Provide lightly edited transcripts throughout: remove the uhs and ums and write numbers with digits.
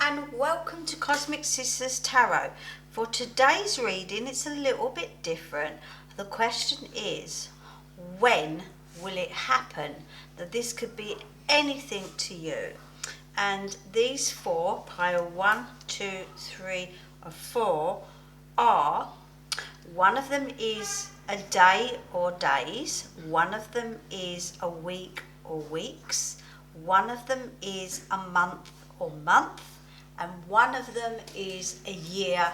and welcome to Cosmic Sisters Tarot. For today's reading, it's a little bit different. The question is, when will it happen? That this could be anything to you. And these four, pile 1, 2, 3, or 4, are, one of them is a day or days, one of them is a week or weeks, one of them is a month or month, and one of them is a year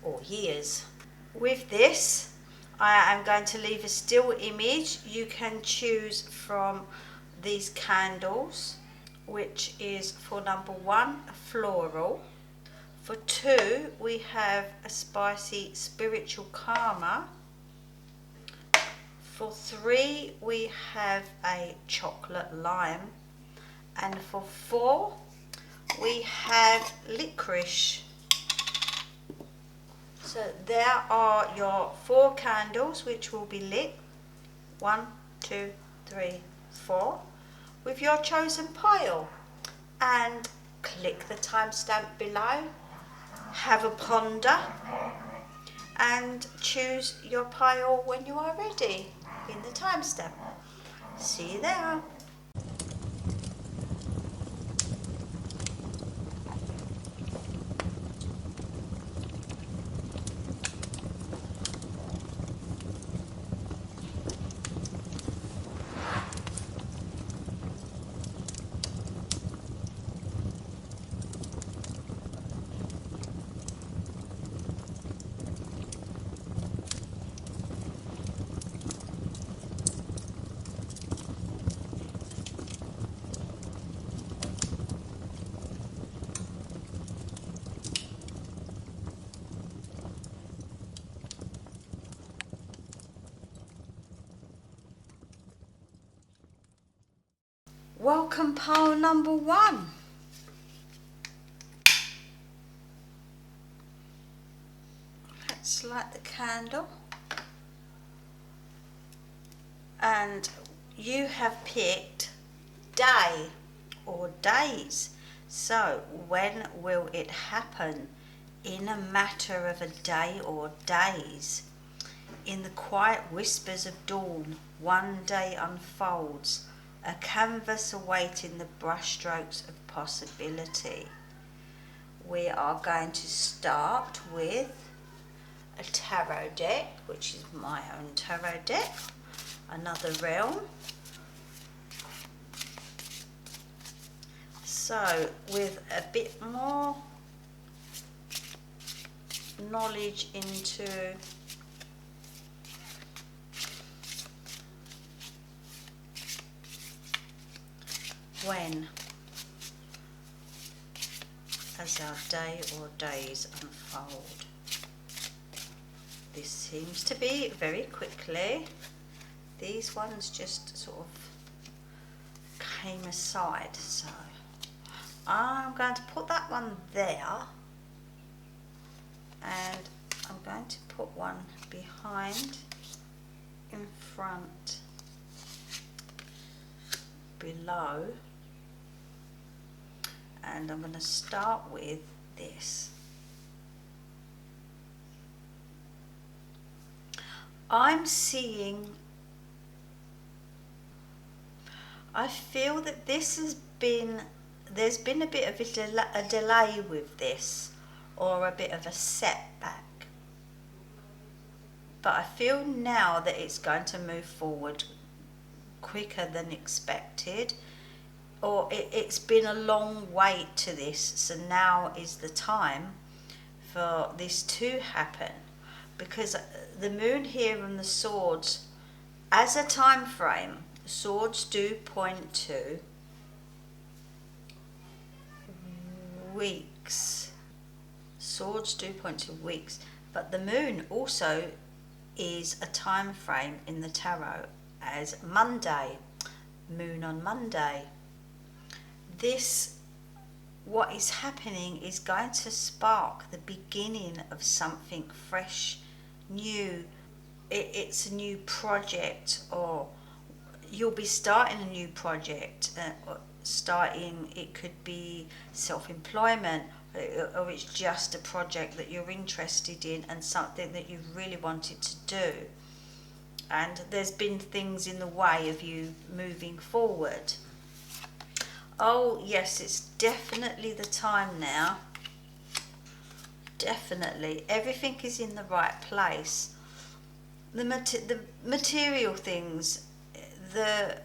or years. With this, I am going to leave a still image. You can choose from these candles, which is for number 1, a floral. For 2, we have a spicy spiritual karma. For 3, we have a chocolate lime. And for 4, we have liquorice. So there are your 4 candles which will be lit. 1, 2, 3, 4 with your chosen pile. And click the timestamp below. Have a ponder and choose your pile when you are ready in the timestamp. See you there. Welcome pile number 1. Let's light the candle. And you have picked day or days. So when will it happen? In a matter of a day or days. In the quiet whispers of dawn, one day unfolds. A canvas awaiting the brushstrokes of possibility. We are going to start with a tarot deck, which is my own tarot deck, another realm. So with a bit more knowledge into when, as our day or days unfold. This seems to be very quickly. These ones just sort of came aside, so I'm going to put that one there, and I'm going to put one behind, in front, below. And I'm going to start with this. I'm seeing, I feel that this has been, there's been a bit of a delay with this, or a bit of a setback. But I feel now that it's going to move forward quicker than expected. Or it's been a long wait to this, so now is the time for this to happen, because the moon here and the swords, as a time frame, swords do point to weeks. Swords do point to weeks, but the moon also is a time frame in the tarot as Monday, moon on Monday. This, what is happening, is going to spark the beginning of something fresh, new. It's a new project, or you'll be starting a new project, starting, it could be self-employment, or it's just a project that you're interested in and something that you really wanted to do. And there's been things in the way of you moving forward. Oh yes, it's definitely the time now. Definitely. Everything is in the right place. The material things, the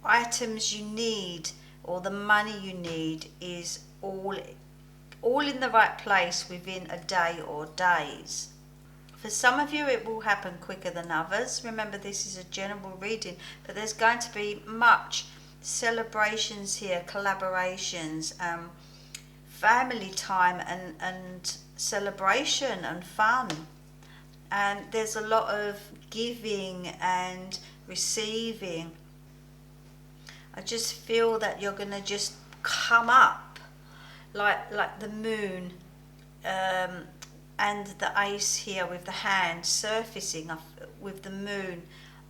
items you need, or the money you need is all in the right place within a day or days. For some of you it will happen quicker than others. Remember, this is a general reading, but there's going to be much celebrations here, collaborations, family time and celebration and fun. And there's a lot of giving and receiving. I just feel that you're going to just come up like the moon, and the ace here with the hand surfacing with the moon.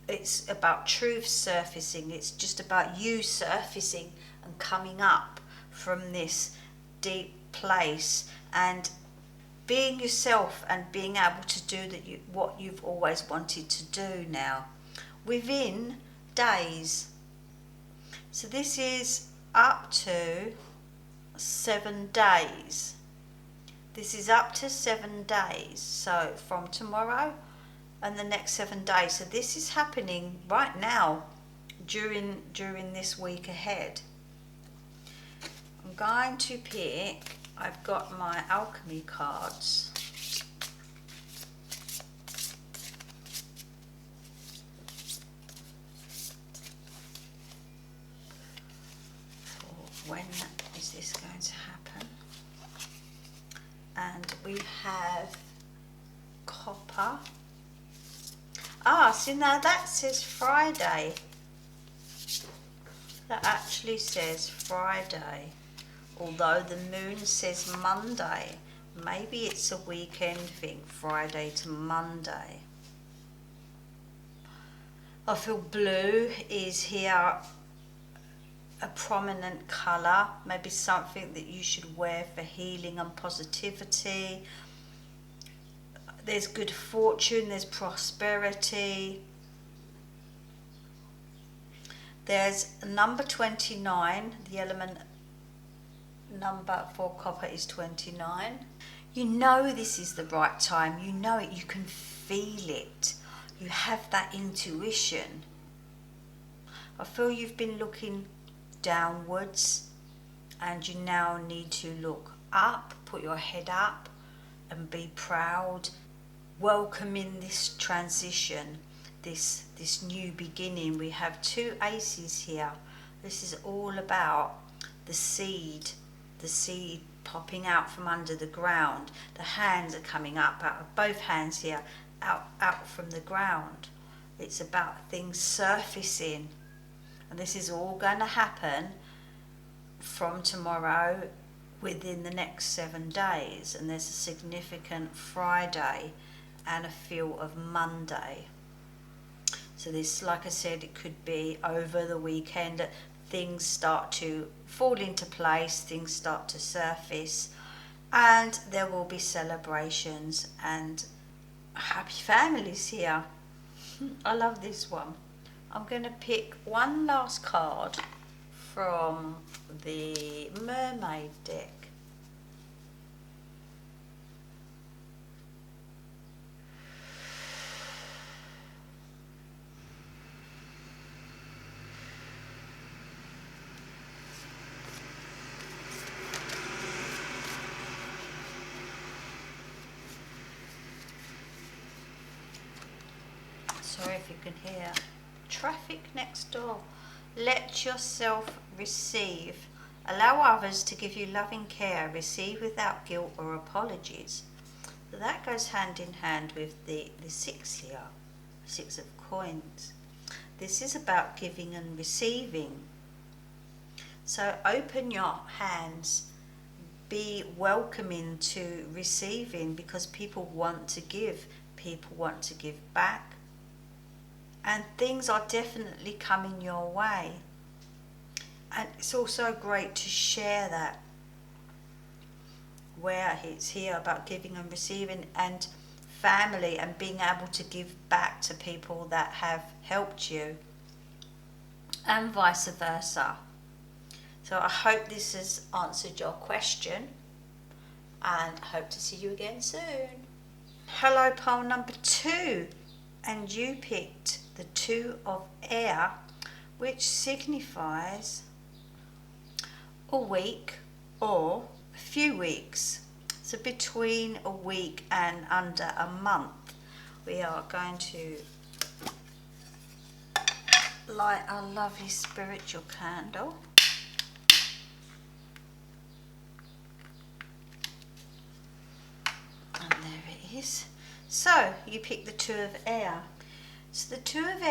It's about truth surfacing. It's just about you surfacing and coming up from this deep place and being yourself and being able to do what you've always wanted to do now within days. So this is up to 7 days. This is up to 7 days. So from tomorrow and the next 7 days. So this is happening right now during this week ahead. I'm going to pick, I've got my alchemy cards. When is this going to happen? And we have copper. See now that says Friday. That actually says Friday. Although the moon says Monday. Maybe it's a weekend thing, Friday to Monday. I feel blue is here a prominent colour, maybe something that you should wear for healing and positivity. There's good fortune, there's prosperity. There's number 29, the element number for copper is 29. You know this is the right time, you know it, you can feel it. You have that intuition. I feel you've been looking downwards and you now need to look up, put your head up and be proud, welcoming this transition, this new beginning. We have 2 aces here. This is all about the seed popping out from under the ground. The hands are coming up out of both hands here, out from the ground. It's about things surfacing. And this is all going to happen from tomorrow within the next 7 days. And there's a significant Friday and a feel of Monday. So this, like I said, it could be over the weekend that things start to fall into place, things start to surface, and there will be celebrations and happy families here. I love this one. I'm going to pick one last card from the Mermaid deck. Sorry if you can hear traffic next door. Let yourself receive. Allow others to give you loving care. Receive without guilt or apologies. So that goes hand in hand with the 6 here, 6 of coins. This is about giving and receiving. So open your hands. Be welcoming to receiving, because people want to give. People want to give back. And things are definitely coming your way. And it's also great to share that, where it's here about giving and receiving and family, and being able to give back to people that have helped you, and vice versa. So I hope this has answered your question, and I hope to see you again soon. Hello, pile number 2, and you picked the 2 of air, which signifies a week or a few weeks. So between a week and under a month. We are going to light our lovely spiritual candle. And there it is. So you pick the 2 of air. So the 2 of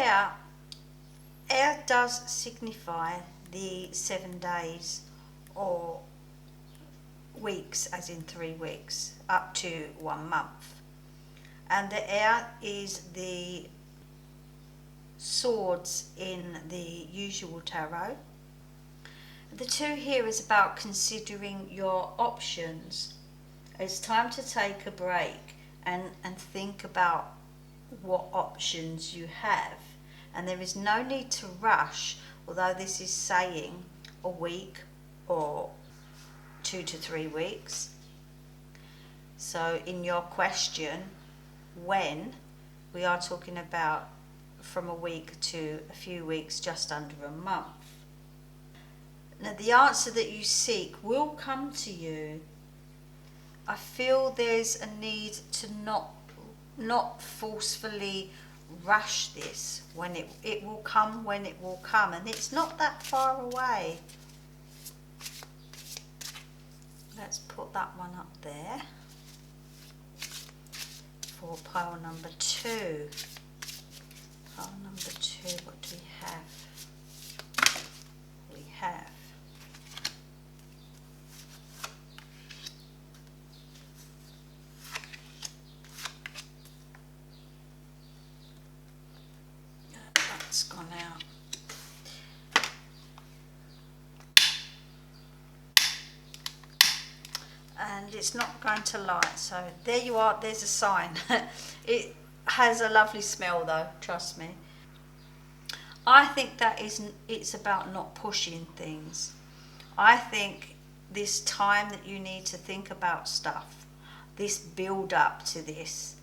air does signify the 7 days or weeks, as in 3 weeks, up to 1 month. And the air is the swords in the usual tarot. The 2 here is about considering your options. It's time to take a break and think about what options you have. And there is no need to rush, although this is saying a week or 2 to 3 weeks. So in your question, when, we are talking about from a week to a few weeks, just under a month. Now the answer that you seek will come to you. I feel there's a need to not forcefully rush this. When it will come when it will come, and it's not that far away. Let's put that one up there for pile number 2. Pile number 2, what do we have? We have that's gone out. And it's not going to light, so there you are, there's a sign. It has a lovely smell though, trust me. I think that it's about not pushing things. I think this time that you need to think about stuff, this build up to this,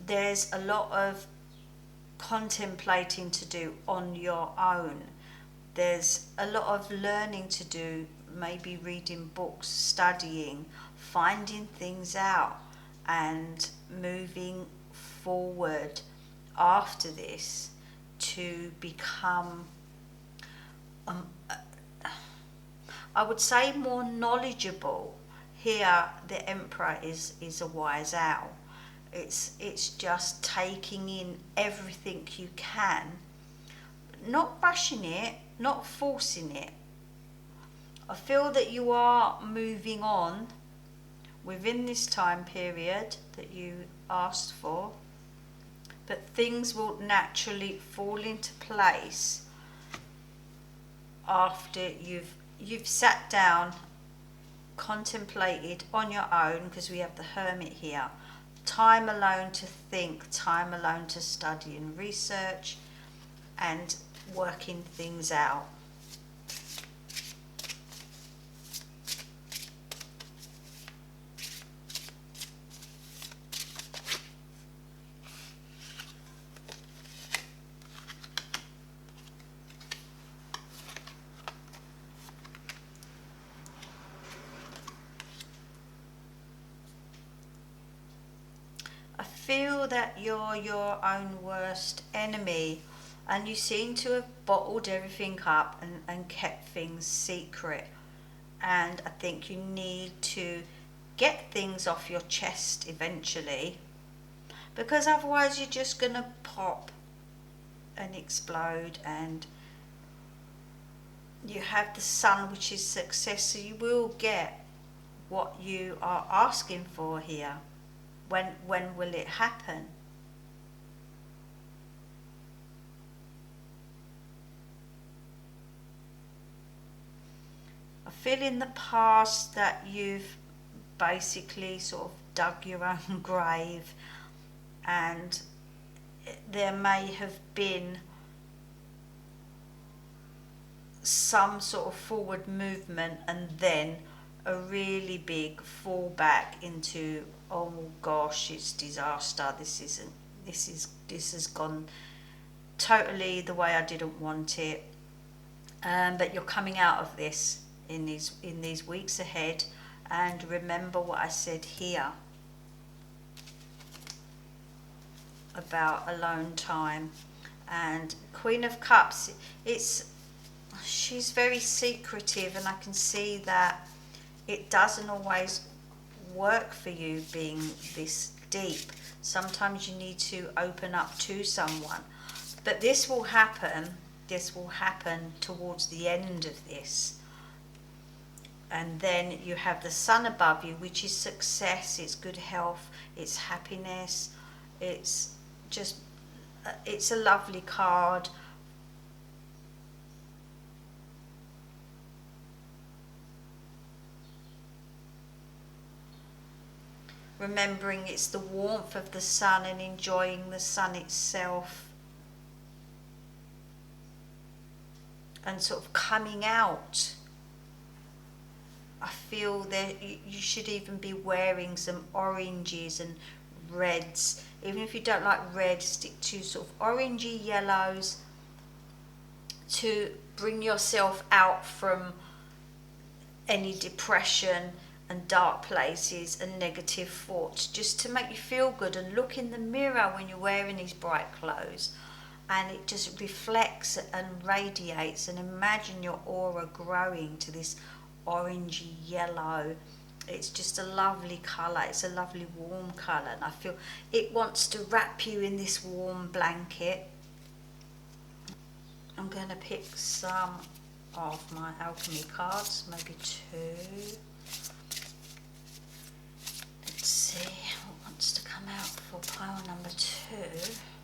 there's a lot of contemplating to do on your own. There's a lot of learning to do, maybe reading books, studying, finding things out, and moving forward after this to become, I would say, more knowledgeable. Here the Emperor is a wise owl. It's just taking in everything you can, not rushing it, not forcing it. I feel that you are moving on within this time period that you asked for, but things will naturally fall into place after you've sat down, contemplated on your own, because we have the Hermit here. Time alone to think, time alone to study and research and working things out. I feel that you're your own worst enemy, and you seem to have bottled everything up and kept things secret. And I think you need to get things off your chest eventually, because otherwise you're just going to pop and explode. And you have the Sun, which is success, so you will get what you are asking for here. When will it happen? feel in the past that you've basically sort of dug your own grave, and there may have been some sort of forward movement and then a really big fallback into, oh gosh, it's disaster, this has gone totally the way I didn't want it. But you're coming out of this in these weeks ahead. And remember what I said here about alone time. And Queen of Cups, she's very secretive, and I can see that it doesn't always work for you being this deep. Sometimes you need to open up to someone, but this will happen towards the end of this. And then you have the sun above you, which is success, it's good health, it's happiness, it's a lovely card. Remembering it's the warmth of the sun and enjoying the sun itself, and sort of coming out. I feel that you should even be wearing some oranges and reds. Even if you don't like red, stick to sort of orangey yellows to bring yourself out from any depression and dark places and negative thoughts, just to make you feel good. And look in the mirror when you're wearing these bright clothes, and it just reflects and radiates, and imagine your aura growing to this orangey yellow. It's just a lovely colour, it's a lovely warm colour, and I feel it wants to wrap you in this warm blanket. I'm going to pick some of my alchemy cards, maybe two. Let's see what wants to come out for pile number 2.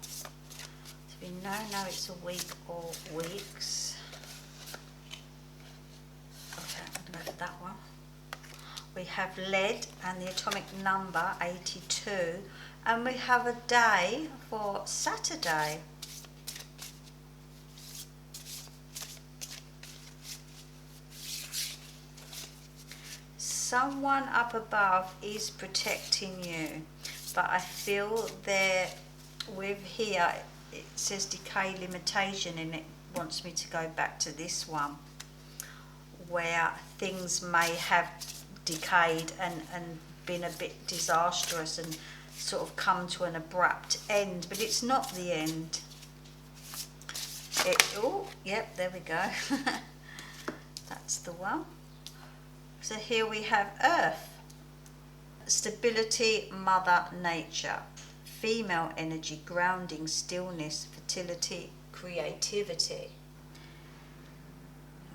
So we know it's a week or weeks. Okay, I'm going to go for that one. We have lead and the atomic number 82, and we have a day for Saturday. Someone up above is protecting you, but I feel there with here it says decay limitation, and it wants me to go back to this one where things may have decayed and been a bit disastrous and sort of come to an abrupt end, but it's not the end. Oh, yep, there we go. That's the one. So here we have Earth, stability, Mother Nature, female energy, grounding, stillness, fertility, creativity.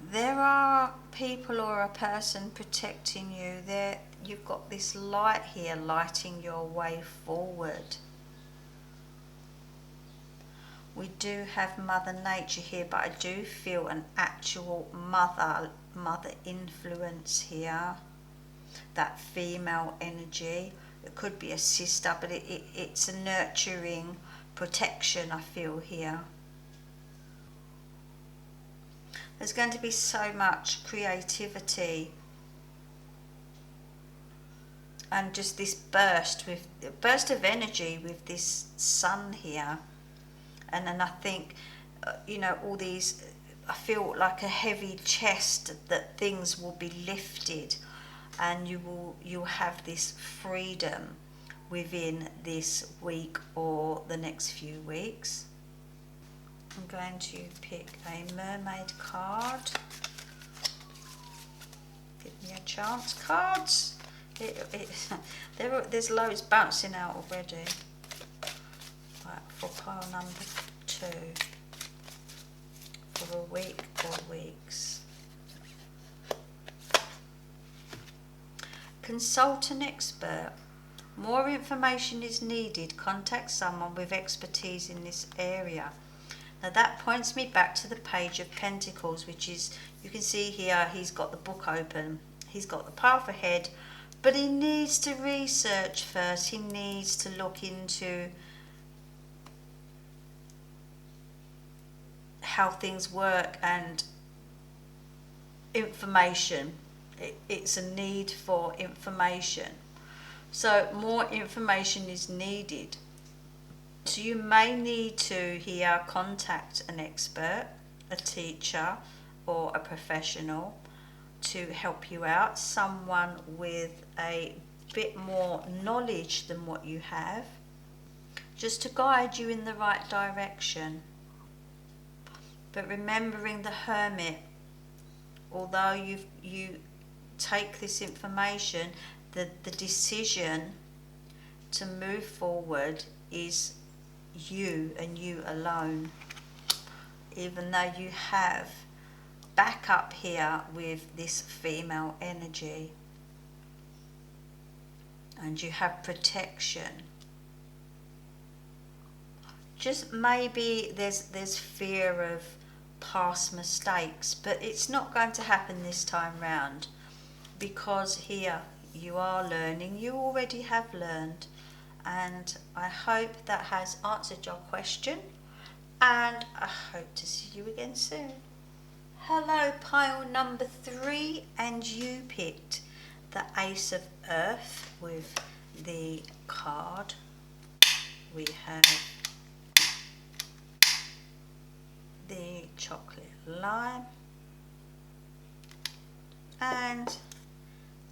There are people or a person protecting you. You've got this light here lighting your way forward. We do have Mother Nature here, but I do feel an actual mother influence here. That female energy. It could be a sister, but it's a nurturing protection I feel here. There's going to be so much creativity and just this burst of energy with this sun here. And then I think, all these, I feel like a heavy chest that things will be lifted, and you'll have this freedom within this week or the next few weeks. I'm going to pick a mermaid card. Give me a chance, cards. There's loads bouncing out already. Right, for pile number 2. For a week or weeks. Consult an expert. More information is needed. Contact someone with expertise in this area. Now that points me back to the Page of Pentacles, which is, you can see here, he's got the book open. He's got the path ahead, but he needs to research first. He needs to look into how things work and information. It's a need for information. So more information is needed. So you may need to here contact an expert, a teacher or a professional to help you out, someone with a bit more knowledge than what you have, just to guide you in the right direction. But remembering the Hermit, although you take this information, the decision to move forward is you and you alone. Even though you have backup here with this female energy and you have protection, just maybe there's fear of past mistakes, but it's not going to happen this time round, because here you are learning. You already have learned, and I hope that has answered your question, and I hope to see you again soon. Hello, pile number 3, and you picked the Ace of Earth with the card. We have the chocolate lime, and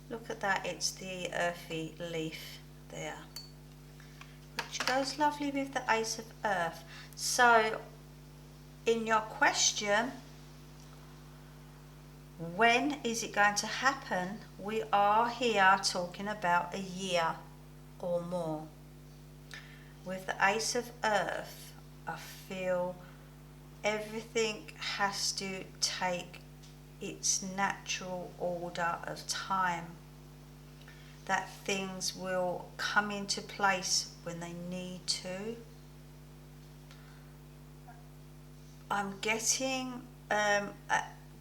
look at that, it's the earthy leaf there, which goes lovely with the Ace of Earth. So in your question, when is it going to happen, we are here talking about a year or more. With the Ace of Earth, I feel everything has to take its natural order of time, that things will come into place when they need to. I'm getting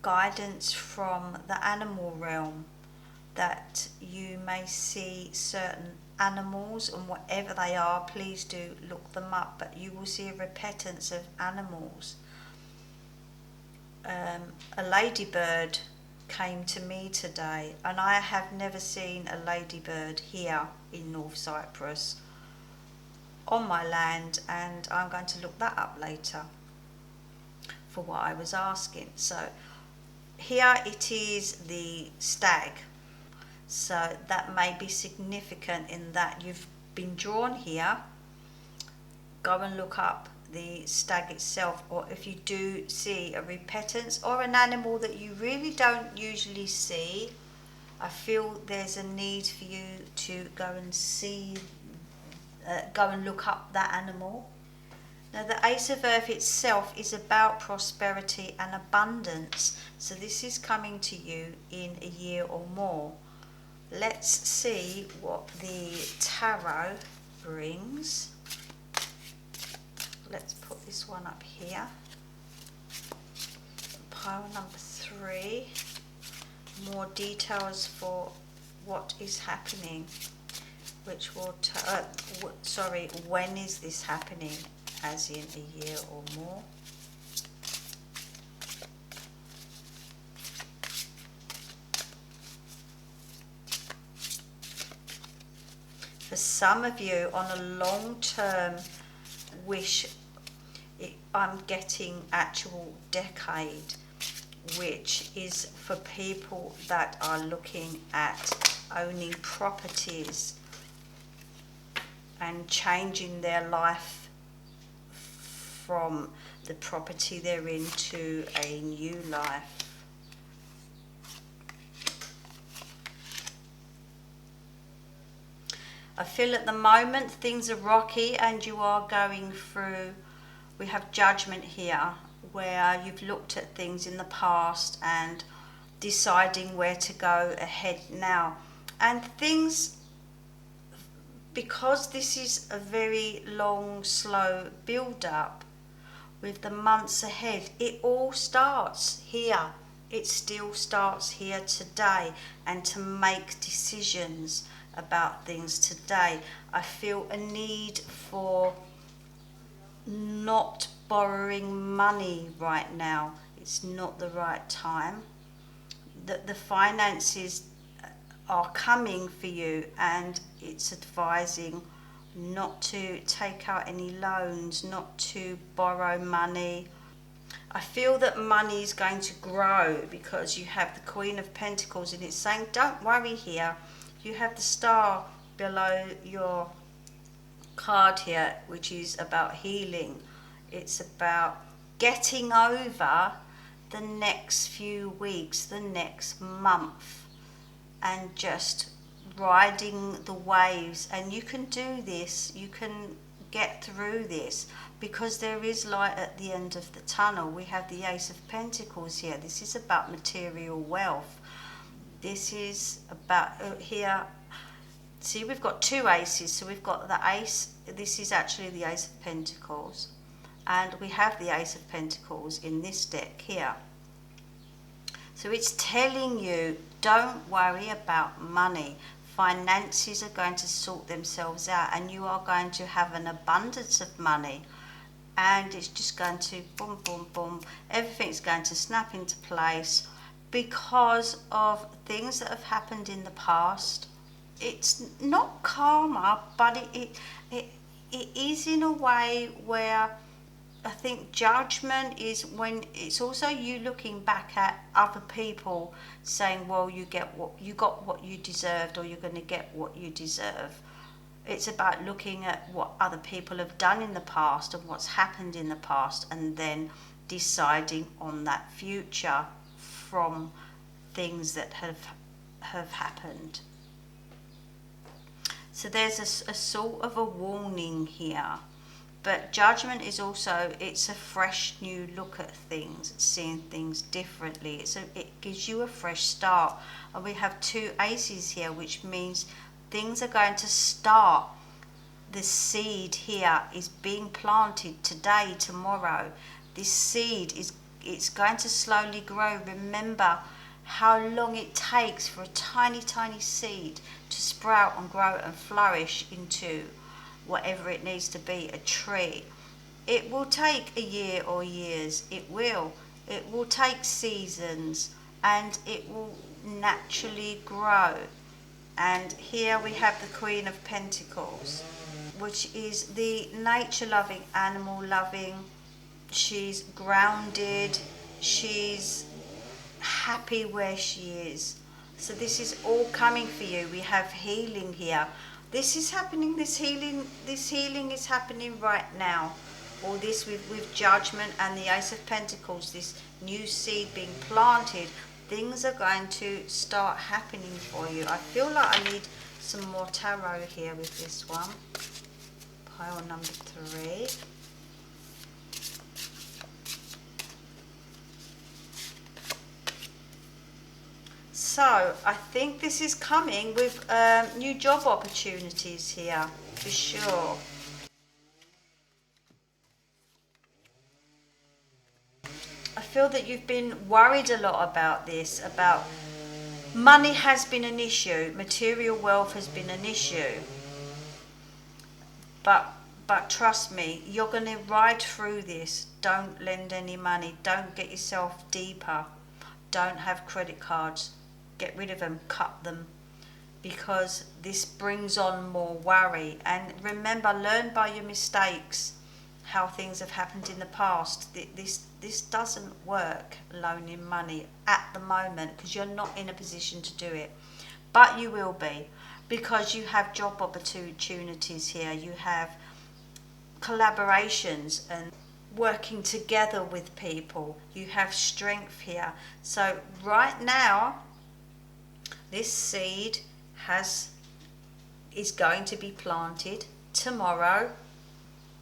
guidance from the animal realm, that you may see certain animals, and whatever they are, please do look them up, but you will see a repentance of animals. A ladybird came to me today, and I have never seen a ladybird here in North Cyprus on my land, and I'm going to look that up later for what I was asking. So here it is the stag, so that may be significant in that you've been drawn here. Go and look up the stag itself, or if you do see a repentance or an animal that you really don't usually see, I feel there's a need for you to go and see, go and look up that animal. Now the Ace of Earth itself is about prosperity and abundance, so this is coming to you in a year or more. Let's see what the tarot brings. Let's put this one up here. Pile number 3. More details for what is happening, which will when is this happening, as in a year or more. For some of you, on a long-term wish, I'm getting actual decade, which is for people that are looking at owning properties and changing their life from the property they're in to a new life. I feel at the moment things are rocky and you are going through, we have judgment here, where you've looked at things in the past and deciding where to go ahead now. And things, because this is a very long, slow build-up, with the months ahead. It all starts here. It still starts here today, and to make decisions about things today. I feel a need for not borrowing money right now. It's not the right time. The finances are coming for you, and it's advising not to take out any loans, not to borrow money. I feel that money is going to grow because you have the Queen of Pentacles, and it's saying don't worry here. You have the star below your card here, which is about healing. It's about getting over the next few weeks, the next month, and just riding the waves. And you can do this, you can get through this, because there is light at the end of the tunnel. We have the Ace of Pentacles here. This is about material wealth. This is about here. See, we've got two aces. So we've got the ace. This is actually the Ace of Pentacles, and we have the Ace of Pentacles in this deck here. So it's telling you, don't worry about money. Finances are going to sort themselves out, and you are going to have an abundance of money. And it's just going to boom, boom, boom. Everything's going to snap into place because of things that have happened in the past. It's not karma, but it is in a way where I think judgment is when it's also you looking back at other people saying, well, you got what you deserved, or you're going to get what you deserve. It's about looking at what other people have done in the past and what's happened in the past, and then deciding on that future from things that have happened. So there's a sort of a warning here. But judgment is also, it's a fresh new look at things. It's seeing things differently. It gives you a fresh start. And we have two aces here, which means things are going to start. The seed here is being planted today, tomorrow. This seed it's going to slowly grow. Remember how long it takes for a tiny, tiny seed to sprout and grow and flourish into whatever it needs to be, a tree. It will take a year or years. It will take seasons, and it will naturally grow. And here we have the Queen of Pentacles, which is the nature loving, animal loving. She's grounded, she's happy where she is. So this is all coming for you. We have healing here. This is happening, this healing is happening right now. All this with judgment and the Ace of Pentacles, this new seed being planted, things are going to start happening for you. I feel like I need some more tarot here with this one. Pile number 3. So I think this is coming with new job opportunities here, for sure. I feel that you've been worried a lot about this, about money has been an issue, material wealth has been an issue. But trust me, you're going to ride through this. Don't lend any money. Don't get yourself deeper. Don't have credit cards. Get rid of them, cut them, because this brings on more worry. And remember, learn by your mistakes how things have happened in the past. This doesn't work, loaning money at the moment, because you're not in a position to do it. But you will be, because you have job opportunities here. You have collaborations and working together with people. You have strength here. So right now, this seed is going to be planted tomorrow.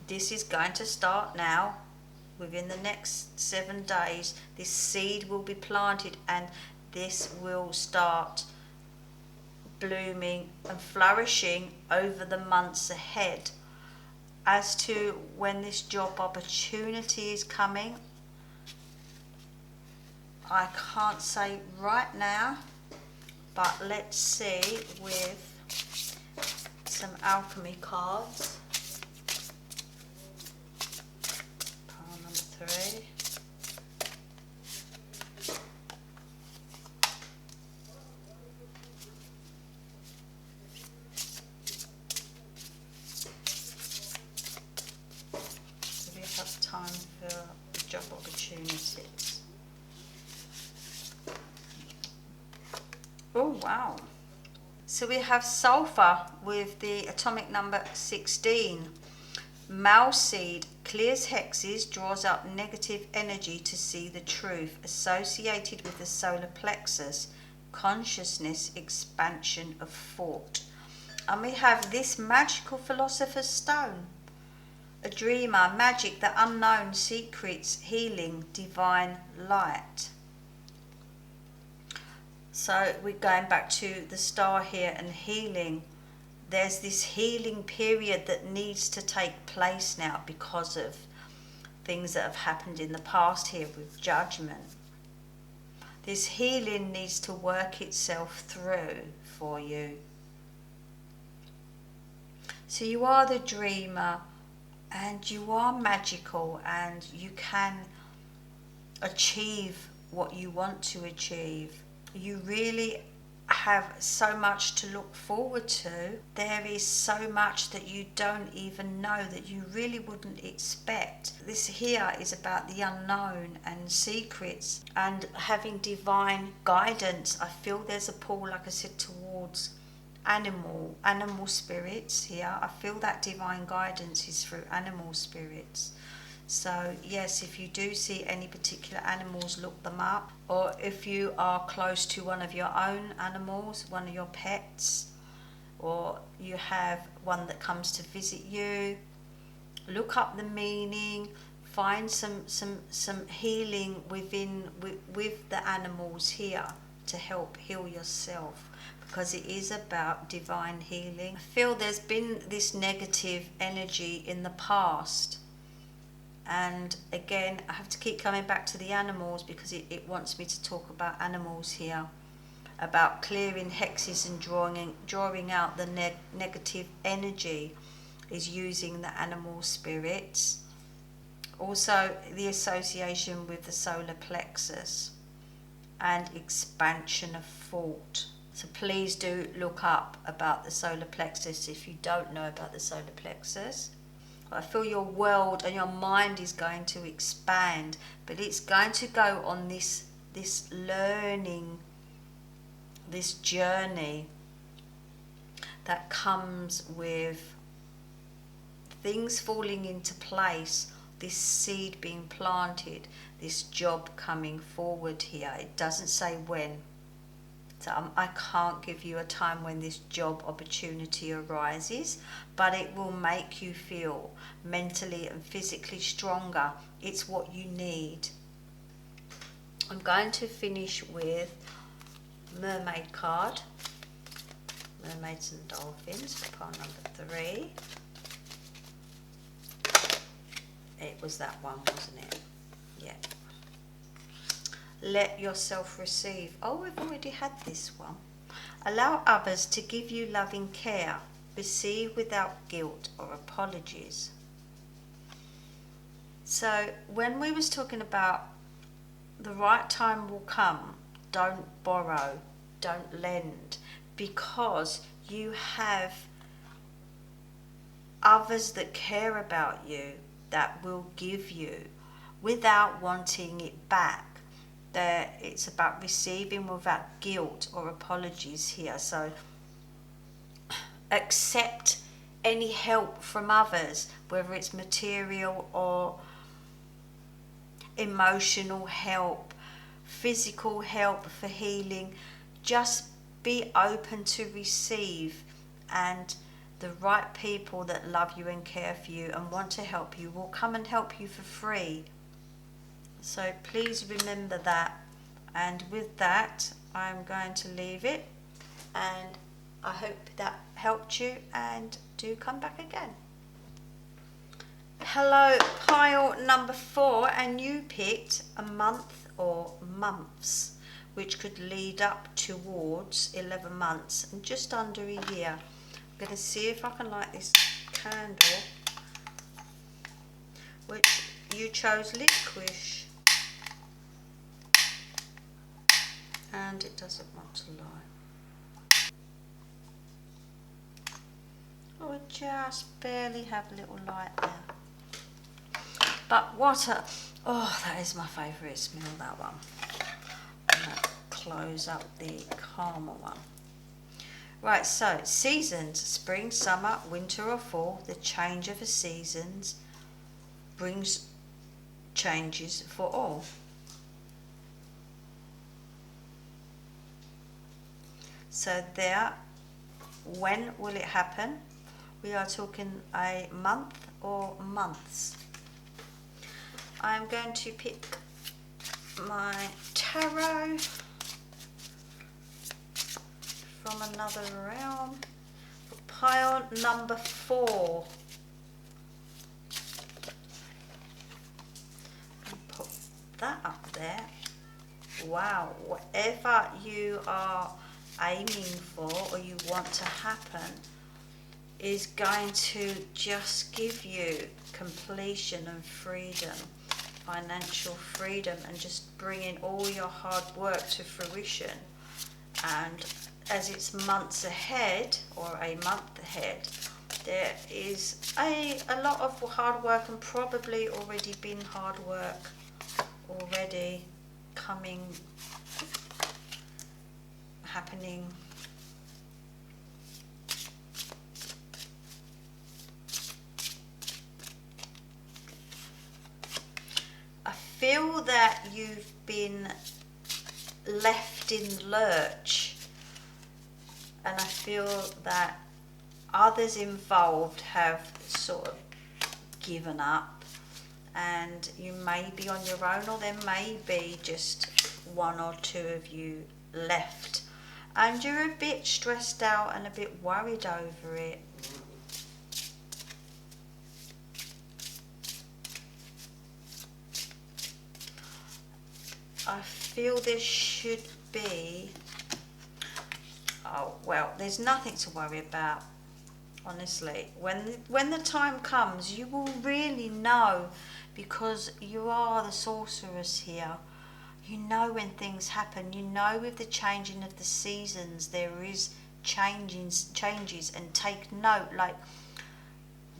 This is going to start now. Within the next 7 days, this seed will be planted, and this will start blooming and flourishing over the months ahead. as to when this job opportunity is coming, I can't say right now, but let's see with some alchemy cards. Pile number 3. Do we have time for job opportunities? Oh wow. So we have sulfur with the atomic number 16. Male seed clears hexes, draws up negative energy to see the truth, associated with the solar plexus, consciousness, expansion of thought. And we have this magical philosopher's stone. A dreamer, magic, the unknown, secrets, healing, divine light. So we're going back to the star here and healing. There's this healing period that needs to take place now because of things that have happened in the past here with judgment. This healing needs to work itself through for you. So you are the dreamer and you are magical and you can achieve what you want to achieve. You really have so much to look forward to. There is so much that you don't even know, that you really wouldn't expect. This here is about the unknown and secrets and having divine guidance. I feel there's a pull, like I said, towards animal spirits here. I feel that divine guidance is through animal spirits. So yes, if you do see any particular animals, look them up. Or if you are close to one of your own animals, one of your pets, or you have one that comes to visit you, look up the meaning, find some healing with the animals here to help heal yourself, because it is about divine healing. I feel there's been this negative energy in the past. And again, I have to keep coming back to the animals because it wants me to talk about animals here, about clearing hexes and drawing out the negative energy is using the animal spirits. Also the association with the solar plexus and expansion of thought. So please do look up about the solar plexus if you don't know about the solar plexus. I feel your world and your mind is going to expand, but it's going to go on this learning, this journey that comes with things falling into place, this seed being planted, this job coming forward here. It doesn't say when. So I can't give you a time when this job opportunity arises, but it will make you feel mentally and physically stronger. It's what you need. I'm going to finish with mermaid card. Mermaids and dolphins, pile number 3. It was that one, wasn't it? Yeah. Let yourself receive. Oh, we've already had this one. Allow others to give you loving care. Receive without guilt or apologies. So when we was talking about the right time will come, don't borrow, don't lend, because you have others that care about you that will give you without wanting it back. It's about receiving without guilt or apologies here. So accept any help from others, whether it's material or emotional help, physical help for healing. Just be open to receive, and the right people that love you and care for you and want to help you will come and help you for free. So please remember that. And with that, I'm going to leave it, and I hope that helped you, and do come back again. Hello, pile number 4, and you picked a month or months, which could lead up towards 11 months and just under a year. I'm going to see if I can light this candle, which you chose liquorice, and it doesn't want to light. Oh, we just barely have a little light there. But what a, oh, that is my favourite smell, that one. I'm going to close up the calmer one. Right, so seasons, spring, summer, winter or fall, the change of the seasons brings changes for all. So there, when will it happen? We are talking a month or months. I'm going to pick my tarot from another realm for pile number 4. And put that up there. Wow, whatever you are aiming for or you want to happen is going to just give you completion and freedom, financial freedom, and just bringing all your hard work to fruition. And as it's months ahead, or a month ahead, there is a lot of hard work, and probably already been hard work already happening. I feel that you've been left in lurch, and I feel that others involved have sort of given up, and you may be on your own, or there may be just one or two of you left, and you're a bit stressed out and a bit worried over it. I feel there should be, oh well, there's nothing to worry about, honestly. When the time comes, you will really know, because you are the sorceress here. You know when things happen. You know with the changing of the seasons there is changes, and take note, like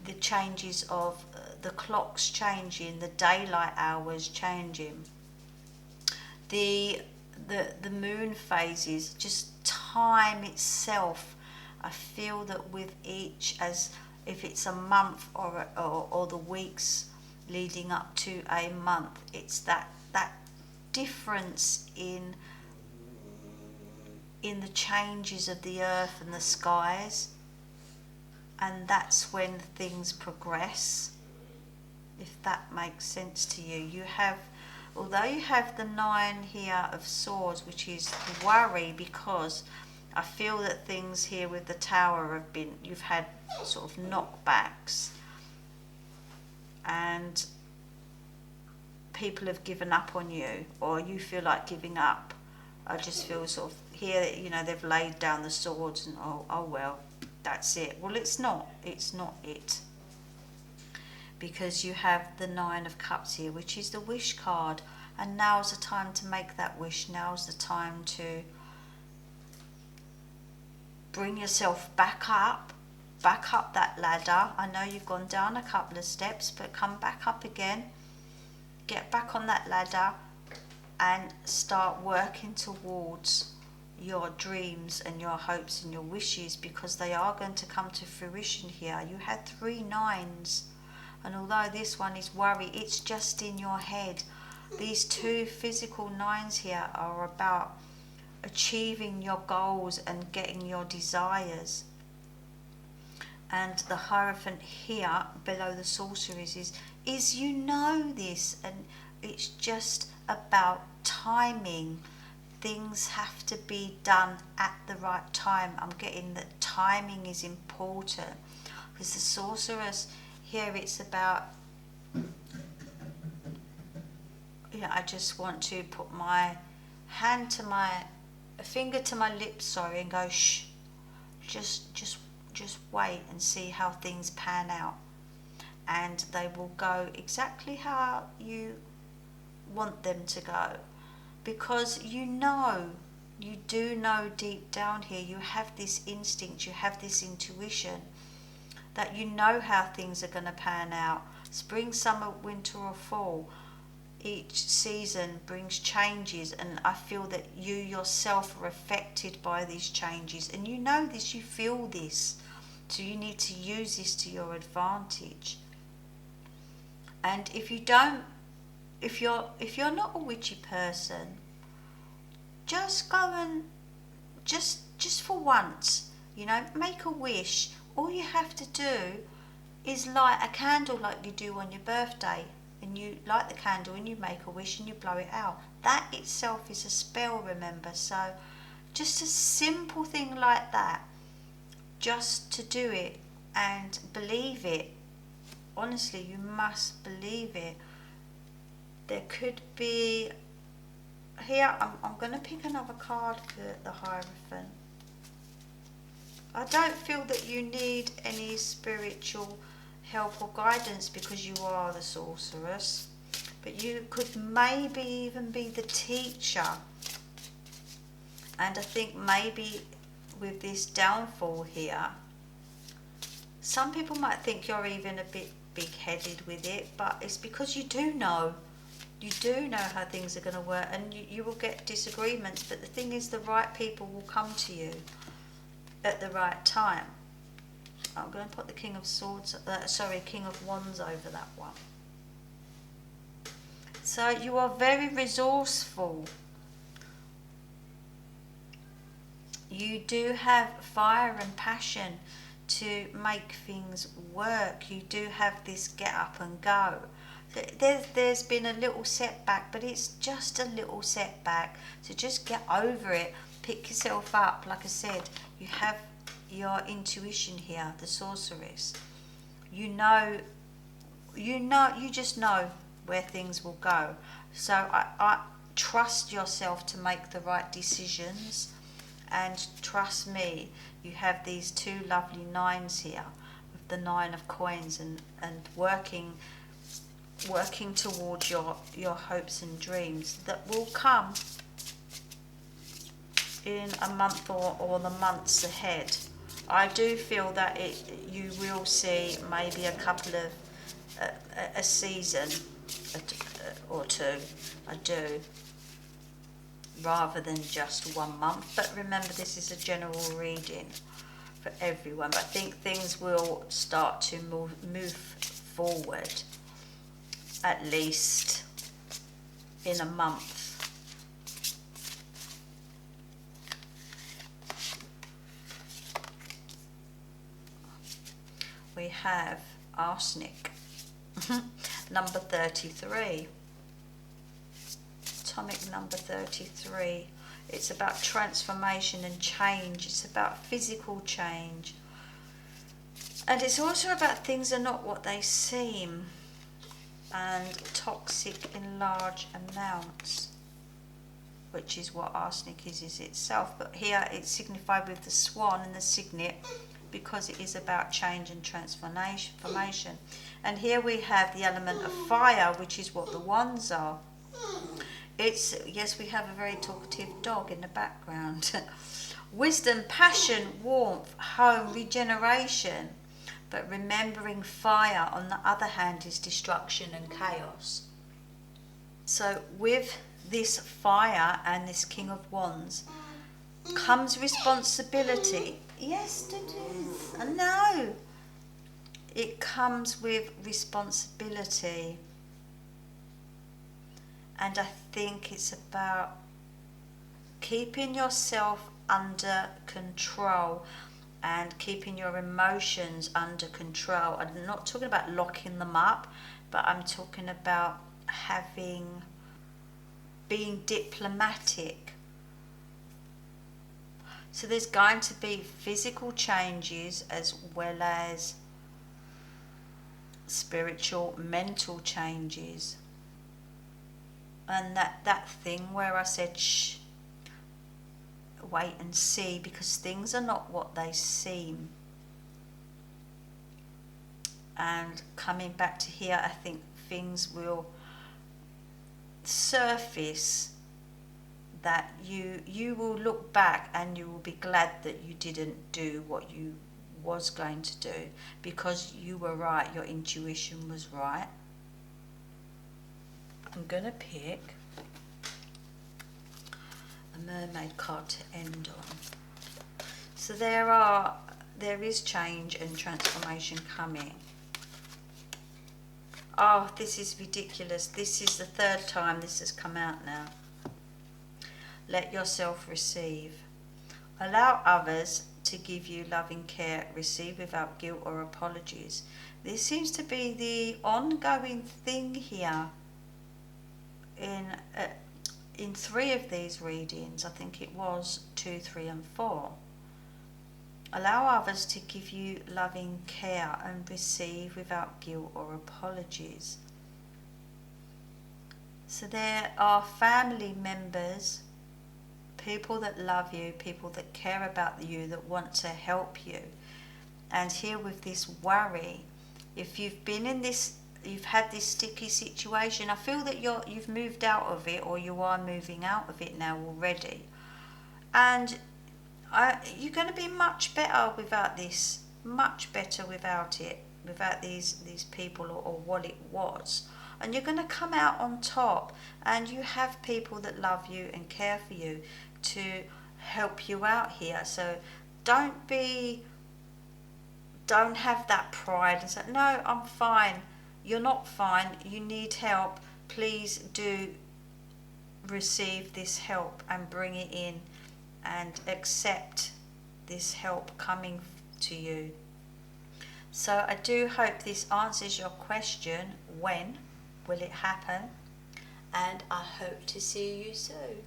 the changes of the clocks changing, the daylight hours changing, the moon phases, just time itself. I feel that with each, as if it's a month or the weeks leading up to a month, it's that difference in the changes of the earth and the skies, and that's when things progress, if that makes sense to you. You have, although you have the 9 here of swords, which is worry, because I feel that things here with the tower have been, you've had sort of knockbacks, and people have given up on you, or you feel like giving up. I just feel sort of here, you know, they've laid down the swords and oh well, that's it. Well, it's not it. Because you have the 9 of Cups here, which is the wish card, and now's the time to make that wish. Now's the time to bring yourself back up that ladder. I know you've gone down a couple of steps, but come back up again. Get back on that ladder and start working towards your dreams and your hopes and your wishes, because they are going to come to fruition here. You had 3 9s, and although this one is worry, it's just in your head. These 2 physical 9s here are about achieving your goals and getting your desires. And the Hierophant here below the sorceress is you know this, and it's just about timing. Things have to be done at the right time. I'm getting that timing is important, because the sorceress here, it's about moment I just want to put my finger to my lips, sorry, and go shh. Just wait and see how things pan out, and they will go exactly how you want them to go, because you do know deep down here, you have this instinct, you have this intuition that you know how things are going to pan out. Spring, summer, winter or fall, each season brings changes, and I feel that you yourself are affected by these changes, and you know this, you feel this, so you need to use this to your advantage. And if you're not a witchy person, just go and just for once, make a wish. All you have to do is light a candle like you do on your birthday, and you light the candle and you make a wish and you blow it out. That itself is a spell, remember. So just a simple thing like that, just to do it and believe it. Honestly, you must believe it. There could be, here I'm going to pick another card for the Hierophant. I don't feel that you need any spiritual help or guidance because you are the sorceress, but you could maybe even be the teacher. And I think maybe with this downfall here, some people might think you're even a bit big-headed with it, but it's because you do know how things are going to work, and you will get disagreements, but the thing is, the right people will come to you at the right time. I'm going to put the King of Wands over that one. So you are very resourceful. You do have fire and passion to make things work. You do have this get up and go. There's been a little setback, but it's just a little setback. So just get over it. Pick yourself up. Like I said, you have your intuition here, the sorceress. You just know where things will go. So I trust yourself to make the right decisions, and trust me, you have these two lovely nines here, with the 9 of coins, and working towards your hopes and dreams that will come in a month or the months ahead. I do feel that you will see maybe a couple of a season or two. I do, rather than just 1 month. But remember, this is a general reading for everyone. But I think things will start to move forward, at least in a month. We have arsenic, number 33. Atomic number 33. It's about transformation and change. It's about physical change. And it's also about things are not what they seem, and toxic in large amounts, which is what arsenic is itself. But here it's signified with the swan and the signet, because it is about change and transformation. And here we have the element of fire, which is what the wands are. Yes, we have a very talkative dog in the background. Wisdom, passion, warmth, home, regeneration. But remembering fire, on the other hand, is destruction and chaos. So with this fire and this King of Wands comes responsibility. Yes, it is. I know. It comes with responsibility. And I think it's about keeping yourself under control and keeping your emotions under control. I'm not talking about locking them up, but I'm talking about being diplomatic. So there's going to be physical changes as well as spiritual, mental changes. And that thing where I said, shh, wait and see, because things are not what they seem. And coming back to here, I think things will surface that you will look back and you will be glad that you didn't do what you was going to do, because you were right, your intuition was right. I'm gonna pick a mermaid card to end on. So there is change and transformation coming. Oh, this is ridiculous. This is the third time this has come out now. Let yourself receive. Allow others to give you loving care. Receive without guilt or apologies. This seems to be the ongoing thing here in 3 of these readings. I think it was 2, 3 and 4. Allow others to give you loving care and receive without guilt or apologies. So there are family members, people that love you, people that care about you, that want to help you. And here with this worry, if you've been in this, you've had this sticky situation, I feel that you've moved out of it, or you are moving out of it now already. And you're going to be much better without this, much better without it, without these people or what it was. And you're going to come out on top, and you have people that love you and care for you to help you out here. So don't have that pride and say, no, I'm fine. You're not fine, you need help. Please do receive this help and bring it in and accept this help coming to you. So I do hope this answers your question, when will it happen? And I hope to see you soon.